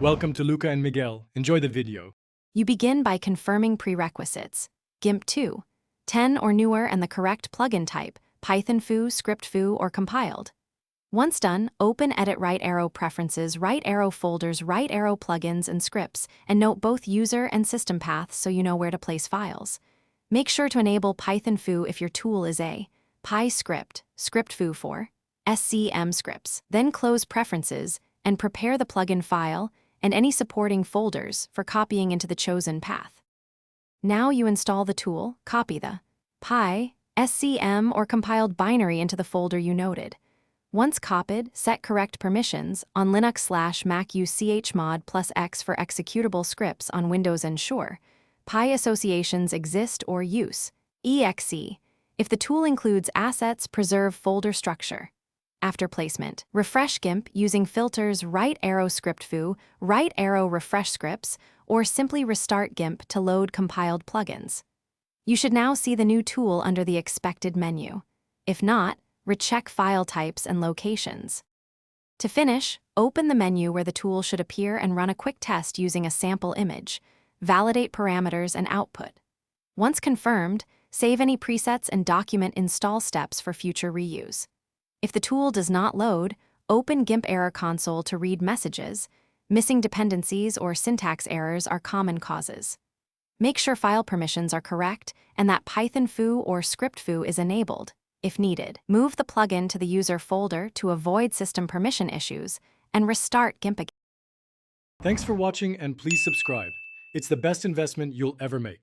Welcome to Luca and Miguel. Enjoy the video. You begin by confirming prerequisites. Gimp 2, 10 or newer and the correct plugin type, Python foo, script foo, or compiled. Once done, open Edit Right Arrow Preferences, Right Arrow Folders, Right Arrow Plugins and Scripts, and note both user and system paths so you know where to place files. Make sure to enable Python foo if your tool is a PyScript, script foo for SCM scripts. Then close Preferences and prepare the plugin file and any supporting folders for copying into the chosen path. Now you install the tool, copy the Py, SCM, or compiled binary into the folder you noted. Once copied, set correct permissions. On Linux/Mac use chmod +X for executable scripts. On Windows ensure Py associations exist or use exe. If the tool includes assets, preserve folder structure. After placement, refresh Gimp using filters right arrow script foo, right arrow refresh scripts, or simply restart Gimp to load compiled plugins. You should now see the new tool under the expected menu. If not, recheck file types and locations. To finish, open the menu where the tool should appear and run a quick test using a sample image. Validate parameters and output. Once confirmed, save any presets and document install steps for future reuse. If the tool does not load, open Gimp Error Console to read messages. Missing dependencies or syntax errors are common causes. Make sure file permissions are correct and that Python foo or script foo is enabled. If needed, move the plugin to the user folder to avoid system permission issues and restart Gimp again. Thanks for watching and please subscribe. It's the best investment you'll ever make.